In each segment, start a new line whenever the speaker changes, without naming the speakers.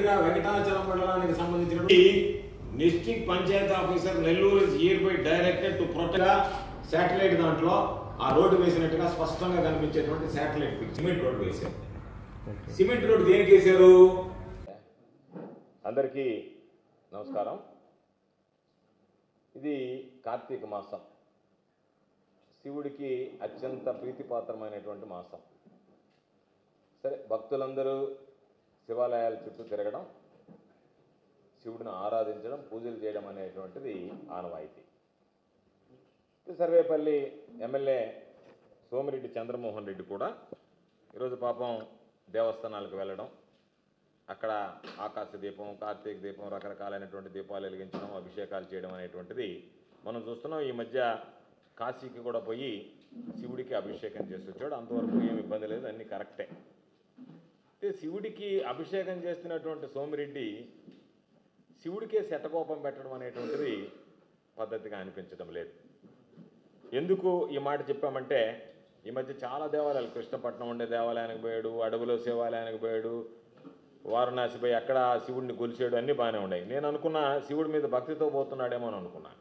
నేరుగా వెంకటాచలం మండలానికి సంబంధించిన district panchayat officer Nellore is here by directed to protect satellite దాంట్లో ఆ రోడ్డు వేసినట్టుగా స్పష్టంగా కనిపించేటువంటి శాటిలైట్ పిక్ సిమెంట్ రోడ్డు వేశారు. సిమెంట్ రోడ్డు దేనికి వేశారు? అందరికీ నమస్కారం. ఇది కార్తీక మాసం, శివుడికి అత్యంత ప్రీతిపాత్రమైనటువంటి మాసం. సరే, భక్తులందరూ శివాలయాల చుట్టూ తిరగడం, శివుడిని ఆరాధించడం, పూజలు చేయడం అనేటువంటిది ఆనవాయితీ. సర్వేపల్లి ఎమ్మెల్యే సోమిరెడ్డి చంద్రమోహన్ రెడ్డి కూడా ఈరోజు పాపం దేవస్థానాలకు వెళ్ళడం, అక్కడ ఆకాశ దీపం, కార్తీక దీపం, రకరకాలైనటువంటి దీపాలు వెలిగించడం, అభిషేకాలు చేయడం అనేటువంటిది మనం చూస్తున్నాం. ఈ మధ్య కాశీకి కూడా పోయి శివుడికి అభిషేకం చేసి వచ్చాడు. అంతవరకు ఏమి ఇబ్బంది లేదు, అన్నీ కరెక్టే. శివుడికి అభిషేకం చేస్తున్నటువంటి సోమిరెడ్డి శివుడికే శతకోపం పెట్టడం అనేటువంటిది పద్ధతిగా అనిపించడం లేదు. ఎందుకు ఈ మాట చెప్పామంటే, ఈ మధ్య చాలా దేవాలయాలు, కృష్ణపట్నం ఉండే దేవాలయానికి పోయాడు, అడవిలో శివాలయానికి పోయాడు, వారణాసి పోయి అక్కడ శివుడిని కొలిచాడు, అన్నీ బాగానే ఉన్నాయి. నేను అనుకున్న శివుడి మీద భక్తితో పోతున్నాడేమో అని అనుకున్నాను.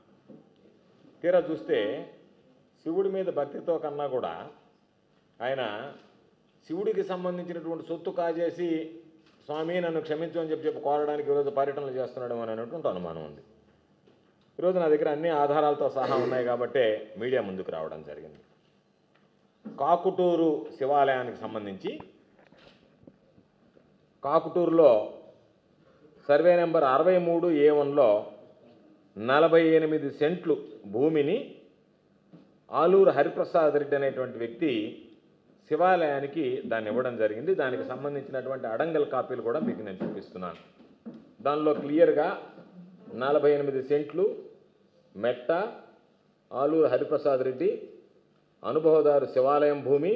తీరా చూస్తే శివుడి మీద భక్తితో కన్నా కూడా ఆయన శివుడికి సంబంధించినటువంటి సొత్తు కాజేసి స్వామి నన్ను క్షమించు అని చెప్పి కోరడానికి ఈరోజు పర్యటనలు చేస్తున్నాడేమో అనేటువంటి అనుమానం ఉంది. ఈరోజు నా దగ్గర అన్ని ఆధారాలతో సహా ఉన్నాయి కాబట్టే మీడియా ముందుకు రావడం జరిగింది. కాకుటూరు శివాలయానికి సంబంధించి కాకుటూరులో సర్వే నెంబర్ 63A1లో 48 సెంట్లు భూమిని ఆలూరు హరిప్రసాద్ రెడ్డి అనేటువంటి వ్యక్తి శివాలయానికి దాన్ని ఇవ్వడం జరిగింది. దానికి సంబంధించినటువంటి అడంగల్ కాపీలు కూడా మీకు నేను చూపిస్తున్నాను. దానిలో క్లియర్గా 48 సెంట్లు మెట్ట, ఆలూరు హరిప్రసాద్ రెడ్డి అనుభవదారు శివాలయం భూమి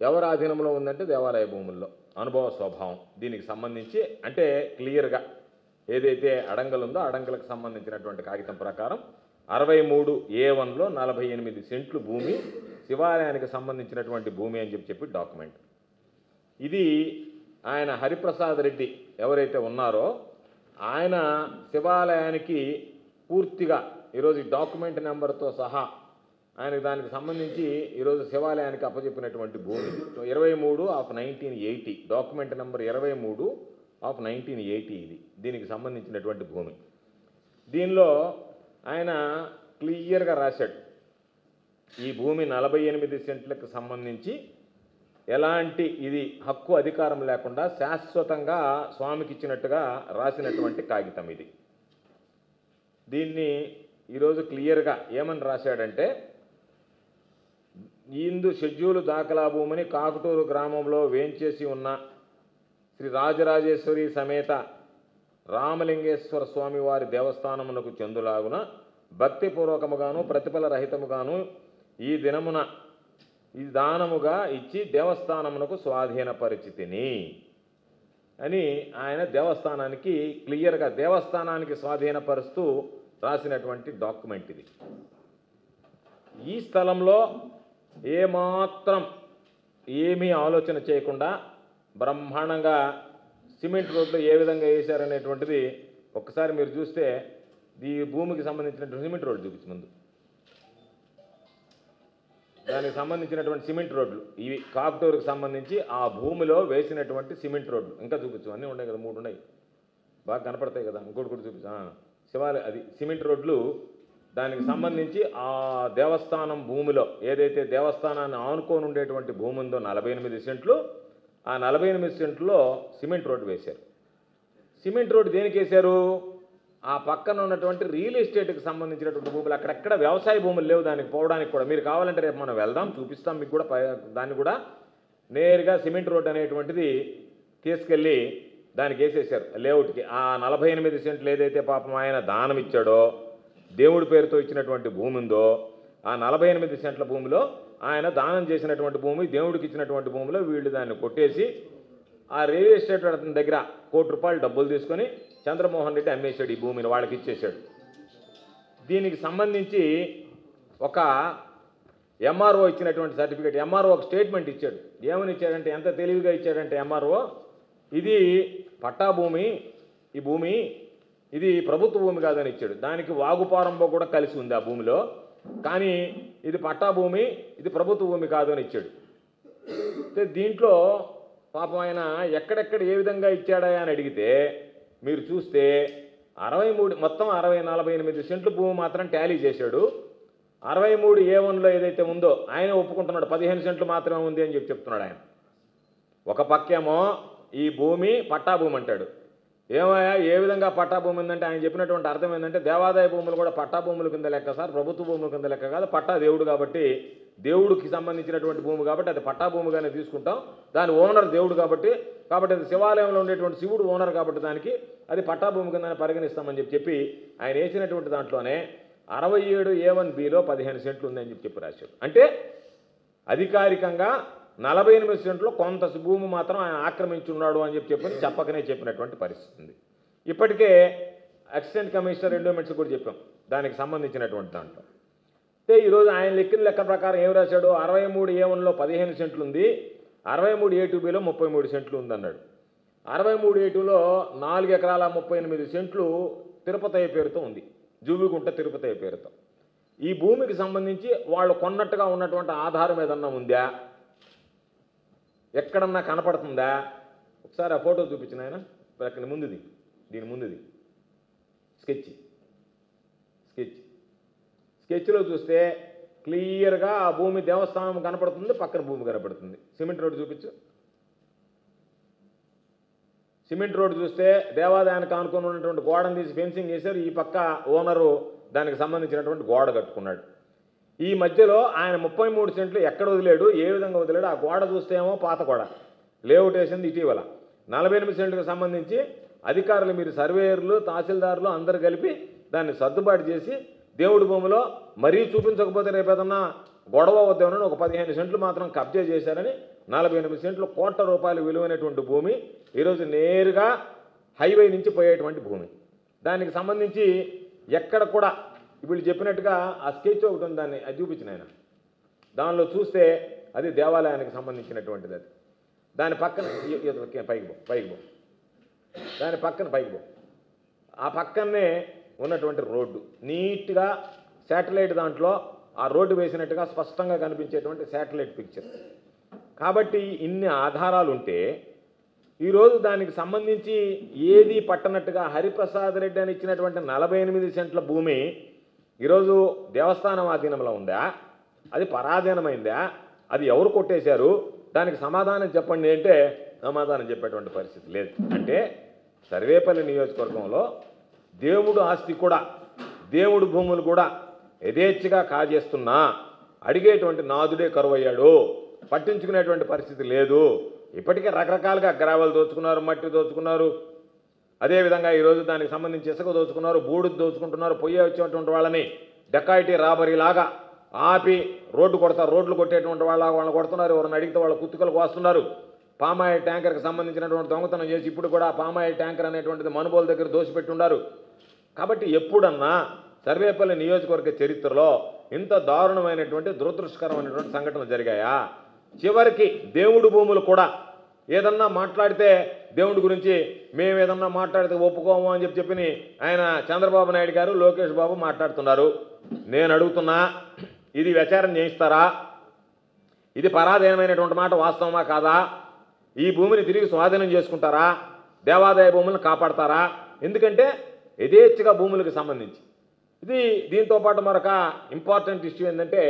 ఎవరి ఆధీనంలో ఉందంటే దేవాలయ భూముల్లో అనుభవ స్వభావం. దీనికి సంబంధించి అంటే క్లియర్గా ఏదైతే అడంగల్ ఉందో అడంగలకు సంబంధించినటువంటి కాగితం ప్రకారం 63A1లో 48 సెంట్లు భూమి శివాలయానికి సంబంధించినటువంటి భూమి అని చెప్పి డాక్యుమెంట్. ఇది ఆయన హరిప్రసాద్ రెడ్డి ఎవరైతే ఉన్నారో ఆయన శివాలయానికి పూర్తిగా ఈరోజు డాక్యుమెంట్ నెంబర్తో సహా ఆయనకు దానికి సంబంధించి ఈరోజు శివాలయానికి అప్పచెప్పినటువంటి భూమి 23/1980, డాక్యుమెంట్ నెంబర్ 23/1980 ఇది. దీనికి సంబంధించినటువంటి భూమి. దీనిలో ఆయన క్లియర్గా రాశాడు, ఈ భూమి 48 సెంట్లకు సంబంధించి ఎలాంటి ఇది హక్కు అధికారం లేకుండా శాశ్వతంగా స్వామికి ఇచ్చినట్టుగా రాసినటువంటి కాగితం ఇది. దీన్ని ఈరోజు క్లియర్గా ఏమని రాశాడంటే, ఇందు షెడ్యూలు దాఖలా భూమిని కాకుటూరు గ్రామంలో వేంచేసి ఉన్న శ్రీ రాజరాజేశ్వరి సమేత రామలింగేశ్వర స్వామి వారి దేవస్థానమునకు చెందులాగున భక్తిపూర్వకముగాను ప్రతిఫల రహితముగాను ఈ దినమున ఈ దానముగా ఇచ్చి దేవస్థానమునకు స్వాధీనపరిచితిని అని ఆయన దేవస్థానానికి క్లియర్గా దేవస్థానానికి స్వాధీనపరుస్తూ రాసినటువంటి డాక్యుమెంట్ ఇది. ఈ స్థలంలో ఏమాత్రం ఏమీ ఆలోచన చేయకుండా బ్రహ్మాండంగా సిమెంట్ రోడ్లు ఏ విధంగా వేశారనేటువంటిది ఒక్కసారి మీరు చూస్తే ఈ భూమికి సంబంధించినటువంటి సిమెంట్ రోడ్డు చూపించు ముందు. దానికి సంబంధించినటువంటి సిమెంట్ రోడ్లు ఇవి కాకుటూరుకు సంబంధించి ఆ భూమిలో వేసినటువంటి సిమెంట్ రోడ్లు. ఇంకా చూపించు, అన్నీ ఉన్నాయి కదా, 3 ఉన్నాయి, బాగా కనపడతాయి కదా, ఇంకోటి కూడా చూపించు. శివాలయ అది సిమెంట్ రోడ్లు. దానికి సంబంధించి ఆ దేవస్థానం భూమిలో ఏదైతే దేవస్థానాన్ని ఆనుకొని ఉండేటువంటి భూమి ఉందో 48 సెంట్లు, ఆ 48 సెంట్లో సిమెంట్ రోడ్డు వేశారు. సిమెంట్ రోడ్డు దేనికి వేశారు? ఆ పక్కన ఉన్నటువంటి రియల్ ఎస్టేట్కి సంబంధించినటువంటి భూములు, అక్కడెక్కడ వ్యవసాయ భూములు లేవు దానికి పోవడానికి కూడా. మీరు కావాలంటే రేపు మనం వెళ్దాం, చూపిస్తాం మీకు కూడా. దాన్ని కూడా నేరుగా సిమెంట్ రోడ్డు అనేటువంటిది తీసుకెళ్ళి దానికి వేసేసారు లేఅవుట్కి. ఆ 48 సెంట్లు ఏదైతే పాపం ఆయన దానం ఇచ్చాడో, దేవుడి పేరుతో ఇచ్చినటువంటి భూమి ఉందో, ఆ 48 సెంట్ల భూమిలో ఆయన దానం చేసినటువంటి భూమి, దేవుడికి ఇచ్చినటువంటి భూమిలో వీళ్ళు దాన్ని కొట్టేసి ఆ రియల్ ఎస్టేట్ అతని దగ్గర ₹1 కోటి డబ్బులు తీసుకొని చంద్రమోహన్ రెడ్డి అమ్మేశాడు. ఈ భూమిని వాళ్ళకి ఇచ్చేశాడు. దీనికి సంబంధించి ఒక ఎంఆర్ఓ ఇచ్చినటువంటి సర్టిఫికేట్, ఎంఆర్ఓ ఒక స్టేట్మెంట్ ఇచ్చాడు. ఏమని ఇచ్చాడంటే, ఎంత తెలివిగా ఇచ్చాడంటే ఎంఆర్ఓ, ఇది పట్టా భూమి, ఈ భూమి ఇది ప్రభుత్వ భూమి కాదని ఇచ్చాడు. దానికి వాగుపారంబో కూడా కలిసి ఉంది ఆ భూమిలో, కానీ ఇది పట్టా భూమి, ఇది ప్రభుత్వ భూమి కాదు అని ఇచ్చాడు. అయితే దీంట్లో పాపం ఆయన ఎక్కడెక్కడ ఏ విధంగా ఇచ్చాడా అని అడిగితే మీరు చూస్తే 63 మొత్తం 48 సెంట్లు భూమి మాత్రం టాలీ చేశాడు. 63A1లో ఏదైతే ఉందో ఆయన ఒప్పుకుంటున్నాడు, 15 సెంట్లు మాత్రమే ఉంది అని చెప్తున్నాడు ఆయన. ఒక పక్కేమో ఈ భూమి పట్టా భూమి అంటాడు. ఏమయ్యా ఏ విధంగా పట్టా భూమి ఉందంటే ఆయన చెప్పినటువంటి అర్థం ఏంటంటే దేవాదాయ భూములు కూడా పట్టా భూముల కింద లెక్క సార్, ప్రభుత్వ భూముల కింద లెక్క కాదు. పట్టా దేవుడు కాబట్టి, దేవుడికి సంబంధించినటువంటి భూమి కాబట్టి అది పట్టా భూమిగానే తీసుకుంటాం. దాని ఓనర్ దేవుడు కాబట్టి అది శివాలయంలో ఉండేటువంటి శివుడు ఓనర్ కాబట్టి దానికి అది పట్టా భూమి కింద పరిగణిస్తామని చెప్పి ఆయన వేసినటువంటి దాంట్లోనే 67A1Bలో 15 సెంట్లు ఉందని చెప్పి రాశాడు. అంటే అధికారికంగా 48 సెంట్లో కొంత భూమి మాత్రం ఆయన ఆక్రమించున్నాడు అని చెప్పకనే చెప్పినటువంటి పరిస్థితి ఉంది. ఇప్పటికే అసిస్టెంట్ కమిషనర్ ఎండోమెంట్స్ కూడా చెప్పాం దానికి సంబంధించినటువంటి దాంట్లో. అయితే ఈరోజు ఆయన లెక్క ప్రకారం ఏం రాశాడు, 63A1లో 15 సెంట్లు ఉంది, 63A2Bలో 33 సెంట్లు ఉందన్నాడు. 63A2లో 4 ఎకరాల 38 సెంట్లు తిరుపతయ్య పేరుతో ఉంది, జూబిగుంట తిరుపతయ్య పేరుతో. ఈ భూమికి సంబంధించి వాళ్ళు కొన్నట్టుగా ఉన్నటువంటి ఆధారం ఏదన్నా ఉందా, ఎక్కడన్నా కనపడుతుందా? ఒకసారి ఆ ఫోటో చూపించిన ఆయన అక్కడ ముందుది, దీని ముందుది స్కెచ్లో చూస్తే క్లియర్గా ఆ భూమి దేవస్థానం కనపడుతుంది, పక్కన భూమి కనపడుతుంది. సిమెంట్ రోడ్డు చూపించు. సిమెంట్ రోడ్డు చూస్తే దేవాలయానికి ఆనుకొని ఉన్నటువంటి గోడను తీసి ఫెన్సింగ్ చేశారు. ఈ పక్క ఓనరు దానికి సంబంధించినటువంటి గోడ కట్టుకున్నాడు. ఈ మధ్యలో ఆయన 33 సెంట్లు ఎక్కడ వదిలేడు, ఏ విధంగా వదిలేడు? ఆ గోడ చూస్తే ఏమో పాత గోడ, లేఅవుట్ వేసింది ఇటీవల. 48 సెంట్లకు సంబంధించి అధికారులు, మీరు సర్వేయర్లు, తహసీల్దారులు అందరు కలిపి దాన్ని సర్దుబాటు చేసి దేవుడి భూమిలో మరీ చూపించకపోతే రేపేదన్నా గొడవ వద్దామని ఒక 15 సెంట్లు మాత్రం కబ్జా చేశారని 48 సెంట్లు కోట్ల రూపాయలు విలువైనటువంటి భూమి ఈరోజు నేరుగా హైవే నుంచి పోయేటువంటి భూమి. దానికి సంబంధించి ఎక్కడ కూడా వీళ్ళు చెప్పినట్టుగా ఆ స్కెచ్ ఒకటి ఉంది, దాన్ని అది చూపించిన ఆయన. దానిలో చూస్తే అది దేవాలయానికి సంబంధించినటువంటిది. అది దాని పక్కన పైకి పో దాని పక్కన పైకి పో ఆ పక్కనే ఉన్నటువంటి రోడ్డు నీట్గా శాటిలైట్ దాంట్లో ఆ రోడ్డు వేసినట్టుగా స్పష్టంగా కనిపించేటువంటి శాటిలైట్ పిక్చర్. కాబట్టి ఇన్ని ఆధారాలు ఉంటే ఈరోజు దానికి సంబంధించి ఏది పట్టనట్టుగా హరిప్రసాద్ రెడ్డి అని ఇచ్చినటువంటి 48 సెంట్ల భూమి ఈరోజు దేవస్థానం ఆధీనంలో ఉందా, అది పరాధీనమైందా, అది ఎవరు కొట్టేశారు, దానికి సమాధానం చెప్పండి అంటే సమాధానం చెప్పేటువంటి పరిస్థితి లేదు. అంటే సర్వేపల్లి నియోజకవర్గంలో దేవుడు ఆస్తి కూడా, దేవుడు భూములు కూడా యథేచ్ఛగా కాజేస్తున్నా అడిగేటువంటి నాదుడే కరువయ్యాడు, పట్టించుకునేటువంటి పరిస్థితి లేదు. ఇప్పటికే రకరకాలుగా గ్రావెల్ దోచుకున్నారు, మట్టి దోచుకున్నారు, అదేవిధంగా ఈరోజు దానికి సంబంధించి ఇసుక దోచుకున్నారు, బూడిద దోచుకుంటున్నారు. పొయ్యి వచ్చేటువంటి వాళ్ళని డకాయిటీ రాబరీ లాగా ఆపి రోడ్లు కొట్టేటువంటి వాళ్ళని కొడుతున్నారు. ఎవరిని అడిగితే వాళ్ళ కుత్తుకలు కోస్తున్నారు. పామాయిల్ ట్యాంకర్కి సంబంధించినటువంటి దొంగతనం చేసి ఇప్పుడు కూడా పామాయిల్ ట్యాంకర్ అనేటువంటిది మనుబోలు దగ్గర దోసిపెట్టుండారు. కాబట్టి ఎప్పుడన్నా సర్వేపల్లి నియోజకవర్గ చరిత్రలో ఇంత దారుణమైనటువంటి దురదృష్టకరమైనటువంటి సంఘటనలు జరిగాయా? చివరికి దేవుడి భూములు కూడా ఏదన్నా మాట్లాడితే దేవుడి గురించి మేము ఏదన్నా మాట్లాడితే ఒప్పుకోము అని చెప్పి ఆయన చంద్రబాబు నాయుడు గారు, లోకేష్ బాబు మాట్లాడుతున్నారు. నేను అడుగుతున్నా, ఇది విచారణ చేయిస్తారా? ఇది పరాధీనమైనటువంటి మాట వాస్తవమా కాదా? ఈ భూమిని తిరిగి స్వాధీనం చేసుకుంటారా? దేవాదాయ భూములను కాపాడతారా? ఎందుకంటే యథేచ్ఛగా భూములకు సంబంధించి ఇది. దీంతోపాటు మరొక ఇంపార్టెంట్ ఇష్యూ ఏంటంటే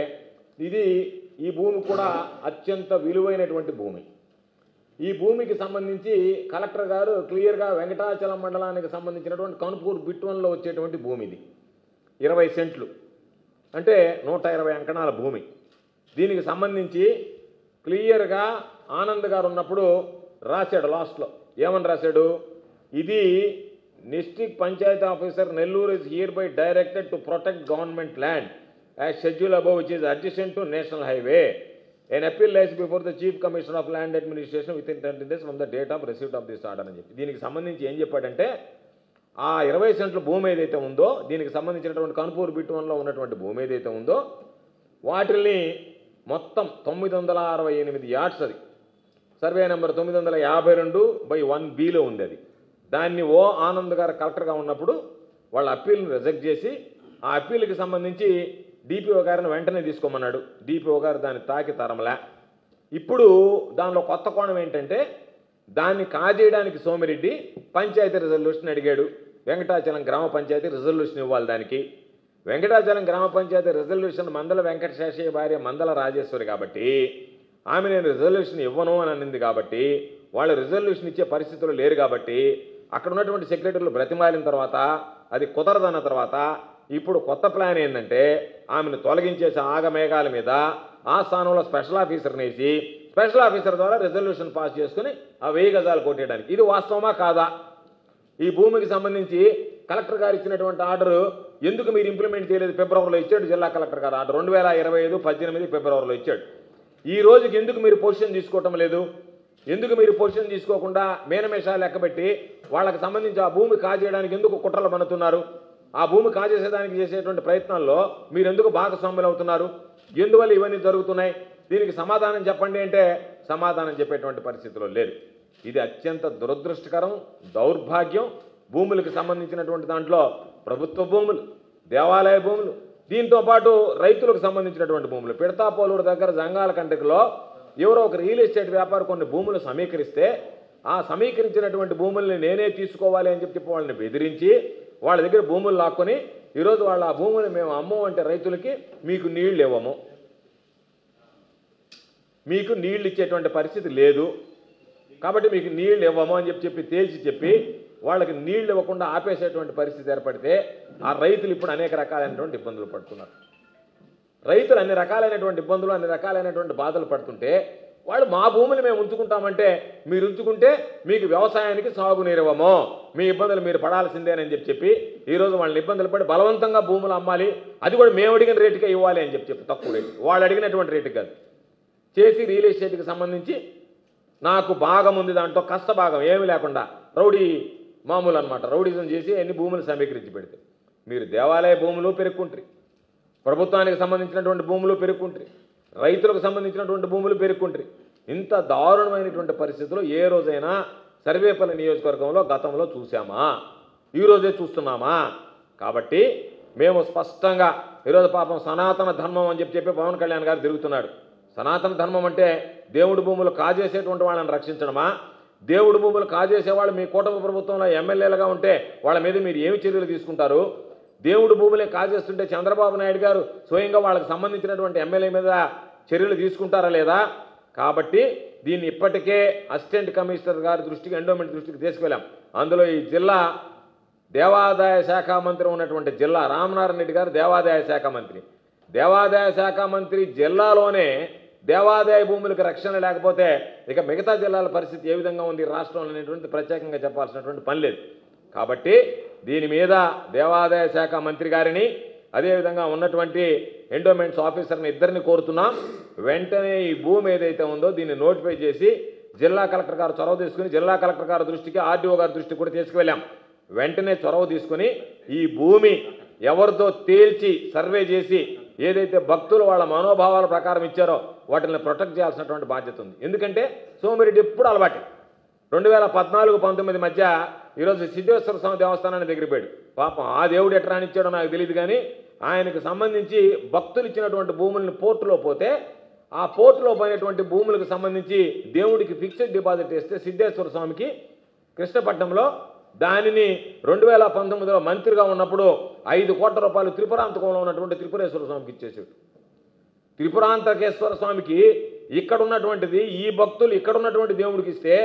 ఈ భూమి కూడా అత్యంత విలువైనటువంటి భూమి. ఈ భూమికి సంబంధించి కలెక్టర్ గారు క్లియర్గా వెంకటాచలం మండలానికి సంబంధించినటువంటి కనుపూర్ బిట్వన్లో వచ్చేటువంటి భూమి ఇది 20 సెంట్లు అంటే 120 అంకణాల భూమి. దీనికి సంబంధించి క్లియర్గా ఆనంద్ గారు ఉన్నప్పుడు రాశాడు, లాస్ట్లో ఏమని రాశాడు, ఇది district panchayat officer Nellore is here by directed to protect government land as schedule above which is adjacent to national highway. An appeal lies before the Chief Commissioner of Land Administration within 10 days from the date of receipt of this order అని చెప్పి దీనికి సంబంధించి ఏం చెప్పాడంటే, ఆ 20 సెంట్ల భూమి ఏదైతే ఉందో, దీనికి సంబంధించినటువంటి కనుపూర్ బిట్వన్లో ఉన్నటువంటి భూమి ఏదైతే ఉందో వాటిని మొత్తం 968 యార్డ్స్ అది సర్వే నెంబర్ 952/1Bలో ఉంది అది. దాన్ని ఓ ఆనంద్ గారు కలెక్టర్గా ఉన్నప్పుడు వాళ్ళ అప్పీల్ని రిజెక్ట్ చేసి ఆ అప్పీల్కి సంబంధించి డిపిఓ గారిని వెంటనే తీసుకోమన్నాడు. డిపిఓ గారు దాన్ని తాకి తరమలే. ఇప్పుడు దానిలో కొత్త కోణం ఏంటంటే దాన్ని కాజేయడానికి సోమిరెడ్డి పంచాయతీ రిజల్యూషన్ అడిగాడు. వెంకటాచలం గ్రామ పంచాయతీ రిజల్యూషన్ ఇవ్వాలి దానికి. వెంకటాచలం గ్రామ పంచాయతీ రిజల్యూషన్ మందల వెంకటశేషయ్య భార్య మందల రాజేశ్వరి కాబట్టి ఆమె నేను రిజల్యూషన్ ఇవ్వను అని అనింది కాబట్టి వాళ్ళు రిజల్యూషన్ ఇచ్చే పరిస్థితులు లేరు కాబట్టి అక్కడ ఉన్నటువంటి సెక్రటరీలు బ్రతిమాలిన తర్వాత అది కుదరదన్న తర్వాత ఇప్పుడు కొత్త ప్లాన్ ఏంటంటే ఆమెను తొలగించేసి ఆగమేఘాల మీద ఆ స్థానంలో స్పెషల్ ఆఫీసర్ని వేసి స్పెషల్ ఆఫీసర్ ద్వారా రిజల్యూషన్ పాస్ చేసుకుని ఆ 1000 గజాలు కొట్టేయడానికి. ఇది వాస్తవమా కాదా? ఈ భూమికి సంబంధించి కలెక్టర్ గారు ఇచ్చినటువంటి ఆర్డర్ ఎందుకు మీరు ఇంప్లిమెంట్ చేయలేదు? ఫిబ్రవరిలో ఇచ్చాడు జిల్లా కలెక్టర్ గారు ఆర్డర్ 2025 ఫిబ్రవరిలో ఇచ్చాడు. ఈ రోజుకి ఎందుకు మీరు పొజిషన్ తీసుకోవటం లేదు? ఎందుకు మీరు పొజిషన్ తీసుకోకుండా మేనమేషాలు లెక్కబెట్టి వాళ్ళకి సంబంధించి ఆ భూమి కాజేయడానికి ఎందుకు కుట్రలు పన్నుతున్నారు? ఆ భూమి కాజేసేదానికి చేసేటువంటి ప్రయత్నాల్లో మీరు ఎందుకు భాగస్వాములు అవుతున్నారు? ఎందువల్ల ఇవన్నీ జరుగుతున్నాయి? దీనికి సమాధానం చెప్పండి అంటే సమాధానం చెప్పేటువంటి పరిస్థితిలో లేదు. ఇది అత్యంత దురదృష్టకరం, దౌర్భాగ్యం. భూములకు సంబంధించినటువంటి దాంట్లో ప్రభుత్వ భూములు, దేవాలయ భూములు, దీంతో పాటు రైతులకు సంబంధించినటువంటి భూములు. పిడతాపోలూరు దగ్గర జంగాల కంటకులో ఎవరో ఒక రియల్ ఎస్టేట్ వ్యాపారి కొన్ని భూములు సమీకరిస్తే ఆ సమీకరించినటువంటి భూముల్ని నేనే తీసుకోవాలి అని చెప్పి వాళ్ళని బెదిరించి వాళ్ళ దగ్గర భూములు లాక్కొని ఈరోజు వాళ్ళ ఆ భూములు మేము అమ్మం అంటే రైతులకి మీకు నీళ్లు ఇవ్వము, మీకు నీళ్లు ఇచ్చేటువంటి పరిస్థితి లేదు కాబట్టి మీకు నీళ్లు ఇవ్వము అని చెప్పి తేల్చి చెప్పి వాళ్ళకి నీళ్లు ఇవ్వకుండా ఆపేసేటువంటి పరిస్థితి ఏర్పడితే ఆ రైతులు ఇప్పుడు అనేక రకాలైనటువంటి ఇబ్బందులు పడుతున్నారు. రైతులు అన్ని రకాలైనటువంటి ఇబ్బందులు, అన్ని రకాలైనటువంటి బాధలు పడుతుంటే వాళ్ళు మా భూములు మేము ఉంచుకుంటామంటే మీరు ఉంచుకుంటే మీకు వ్యవసాయానికి సాగునీరివ్వము, మీ ఇబ్బందులు మీరు పడాల్సిందేనని చెప్పి ఈరోజు వాళ్ళని ఇబ్బందులు పడి బలవంతంగా భూములు అమ్మాలి, అది కూడా మేము అడిగిన రేటుకే ఇవ్వాలి అని చెప్పి తక్కువ రేటు, వాళ్ళు అడిగినటువంటి రేటుకి కాదు చేసి రియల్ ఎస్టేట్కి సంబంధించి నాకు భాగం ఉంది దాంట్లో, కష్ట భాగం ఏమీ లేకుండా రౌడీ మామూలు అనమాట, రౌడీజం చేసి అన్ని భూములు సమీకరించి పెడితే మీరు దేవాలయ భూములు పెరుక్కుంటారు, ప్రభుత్వానికి సంబంధించినటువంటి భూములు పెరుక్కుంటారు, రైతులకు సంబంధించినటువంటి భూములు పెరుక్కుంటారు. ఇంత దారుణమైనటువంటి పరిస్థితుల్లో ఏ రోజైనా సర్వేపల్లి నియోజకవర్గంలో గతంలో చూసామా? ఈరోజే చూస్తున్నామా? కాబట్టి మేము స్పష్టంగా ఈరోజు పాపం సనాతన ధర్మం అని చెప్పి పవన్ కళ్యాణ్ గారు తిరుగుతున్నాడు. సనాతన ధర్మం అంటే దేవుడి భూములు కాజేసేటువంటి వాళ్ళని రక్షించడమా? దేవుడి భూములు కాజేసే వాళ్ళు మీ కూటమి ప్రభుత్వంలో ఎమ్మెల్యేలుగా ఉంటే వాళ్ళ మీద మీరు ఏమి చర్యలు తీసుకుంటారు? దేవుడి భూములే కాజేస్తుంటే చంద్రబాబు నాయుడు గారు స్వయంగా వాళ్ళకి సంబంధించినటువంటి ఎమ్మెల్యే మీద చర్యలు తీసుకుంటారా లేదా? కాబట్టి దీన్ని ఇప్పటికే అసిస్టెంట్ కమిషనర్ గారి దృష్టికి, ఎండోమెంట్ దృష్టికి తీసుకెళ్ళాం. అందులో ఈ జిల్లా దేవాదాయ శాఖ మంత్రి ఉన్నటువంటి జిల్లా రామనారాయణ రెడ్డి గారు దేవాదాయ శాఖ మంత్రి. దేవాదాయ శాఖ మంత్రి జిల్లాలోనే దేవాదాయ భూములకు రక్షణ లేకపోతే ఇక మిగతా జిల్లాల పరిస్థితి ఏ విధంగా ఉంది రాష్ట్రంలో అనేటువంటి ప్రత్యేకంగా చెప్పాల్సినటువంటి పని లేదు. కాబట్టి దీని మీద దేవాదాయ శాఖ మంత్రి గారిని అదేవిధంగా ఉన్నటువంటి ఎండోమెంట్స్ ఆఫీసర్ని ఇద్దరిని కోరుతున్నాం. వెంటనే ఈ భూమి ఏదైతే ఉందో దీన్ని నోటిఫై చేసి జిల్లా కలెక్టర్ గారు చొరవ తీసుకుని జిల్లా కలెక్టర్ గారి దృష్టికి, ఆర్డీఓ గారి దృష్టికి కూడా తీసుకువెళ్ళాం. వెంటనే చొరవ తీసుకుని ఈ భూమి ఎవరితో తేల్చి సర్వే చేసి ఏదైతే భక్తులు వాళ్ళ మనోభావాల ప్రకారం ఇచ్చారో వాటిని ప్రొటెక్ట్ చేయాల్సినటువంటి బాధ్యత ఉంది. ఎందుకంటే సోమిరెడ్డి ఎప్పుడు అలవాటు 2014-19 మధ్య ఈరోజు సిద్ధేశ్వర స్వామి దేవస్థానాన్ని దగ్గర పోయాడు. పాపం ఆ దేవుడు ఎట్లా రానిచ్చాడో నాకు తెలియదు కానీ ఆయనకు సంబంధించి భక్తులు ఇచ్చినటువంటి భూములను పోర్టులో పోతే ఆ పోర్టులో పోయినటువంటి భూములకు సంబంధించి దేవుడికి ఫిక్స్డ్ డిపాజిట్ వేస్తే సిద్ధేశ్వర స్వామికి కృష్ణపట్నంలో దానిని 2019లో మంత్రిగా ఉన్నప్పుడు 5 కోట్ల రూపాయలు త్రిపురాంతకంలో ఉన్నటువంటి త్రిపురేశ్వర స్వామికి ఇచ్చేసాడు. త్రిపురాంతకేశ్వర స్వామికి ఇక్కడ ఉన్నటువంటిది ఈ భక్తులు ఇక్కడ ఉన్నటువంటి దేవుడికి ఇస్తే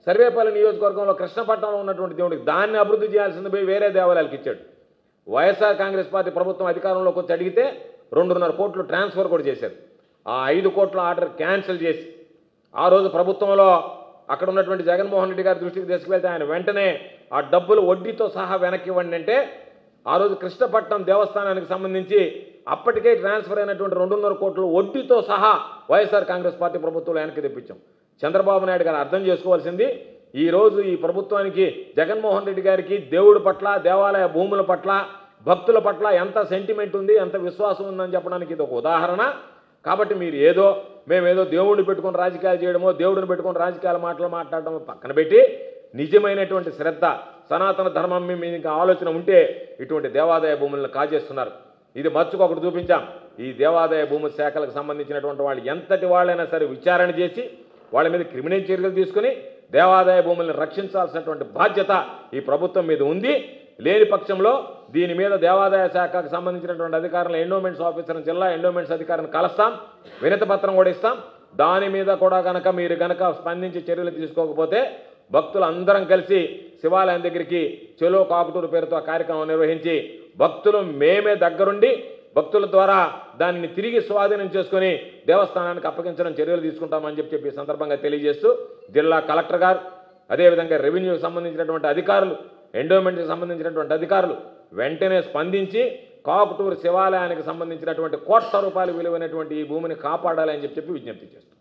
సర్వేపల్లి నియోజకవర్గంలో కృష్ణపట్నంలో ఉన్నటువంటి దేవుడికి దాన్ని అభివృద్ధి చేయాల్సింది పోయి వేరే దేవాలయాలకు ఇచ్చాడు. వైఎస్ఆర్ కాంగ్రెస్ పార్టీ ప్రభుత్వం అధికారంలోకి వచ్చి అడిగితే 2.5 కోట్లు ట్రాన్స్ఫర్ కూడా చేశారు. ఆ 5 కోట్ల ఆర్డర్ క్యాన్సిల్ చేసి ఆ రోజు ప్రభుత్వంలో అక్కడ ఉన్నటువంటి జగన్మోహన్ రెడ్డి గారి దృష్టికి తీసుకువెళ్తే ఆయన వెంటనే ఆ డబ్బులు వడ్డీతో సహా వెనక్కి ఇవ్వండి అంటే ఆ రోజు కృష్ణపట్నం దేవస్థానానికి సంబంధించి అప్పటికే ట్రాన్స్ఫర్ అయినటువంటి 2.5 కోట్లు వడ్డీతో సహా వైఎస్ఆర్ కాంగ్రెస్ పార్టీ ప్రభుత్వంలో వెనక్కి తెప్పించాం. చంద్రబాబు నాయుడు గారు అర్థం చేసుకోవాల్సింది ఈరోజు ఈ ప్రభుత్వానికి జగన్మోహన్ రెడ్డి గారికి దేవుడి పట్ల, దేవాలయ భూముల పట్ల, భక్తుల పట్ల ఎంత సెంటిమెంట్ ఉంది, ఎంత విశ్వాసం ఉందని చెప్పడానికి ఇది ఒక ఉదాహరణ. కాబట్టి మీరు ఏదో మేమేదో దేవుడిని పెట్టుకుని రాజకీయాలు చేయడమో దేవుడిని పెట్టుకుని రాజకీయాల మాటలు మాట్లాడడమో పక్కన పెట్టి నిజమైనటువంటి శ్రద్ధ సనాతన ధర్మం మీకు ఆలోచన ఉంటే ఇటువంటి దేవాదాయ భూములను కాజేస్తున్నారు. ఇది మచ్చుకొకటి చూపించాం. ఈ దేవాదాయ భూముల శాఖలకు సంబంధించినటువంటి వాళ్ళు ఎంతటి వాళ్ళైనా సరే విచారణ చేసి వాళ్ళ మీద క్రిమినల్ చర్యలు తీసుకుని దేవాదాయ భూములను రక్షించాల్సినటువంటి బాధ్యత ఈ ప్రభుత్వం మీద ఉంది. లేని పక్షంలో దీని మీద దేవాదాయ శాఖకు సంబంధించినటువంటి అధికారులు ఎండోమెంట్స్ ఆఫీసర్ని జిల్లా ఎండోమెంట్స్ అధికారిని కలుస్తాం, వినతి పత్రం కూడా ఇస్తాం. దాని మీద కూడా మీరు కనుక స్పందించి చర్యలు తీసుకోకపోతే భక్తులు అందరం కలిసి శివాలయం దగ్గరికి చెలో కాకుటూరు పేరుతో కార్యక్రమం నిర్వహించి భక్తులు మేమే దగ్గరుండి భక్తుల ద్వారా దానిని తిరిగి స్వాధీనం చేసుకుని దేవస్థానానికి అప్పగించడం చర్యలు తీసుకుంటామని చెప్పి ఈ సందర్భంగా తెలియజేస్తూ జిల్లా కలెక్టర్ గారు అదేవిధంగా రెవెన్యూకి సంబంధించినటువంటి అధికారులు ఎండోమెంట్కి సంబంధించినటువంటి అధికారులు వెంటనే స్పందించి కాకుటూరు శివాలయానికి సంబంధించినటువంటి కోట్ల రూపాయలు విలువైనటువంటి ఈ భూమిని కాపాడాలని చెప్పి విజ్ఞప్తి చేస్తారు.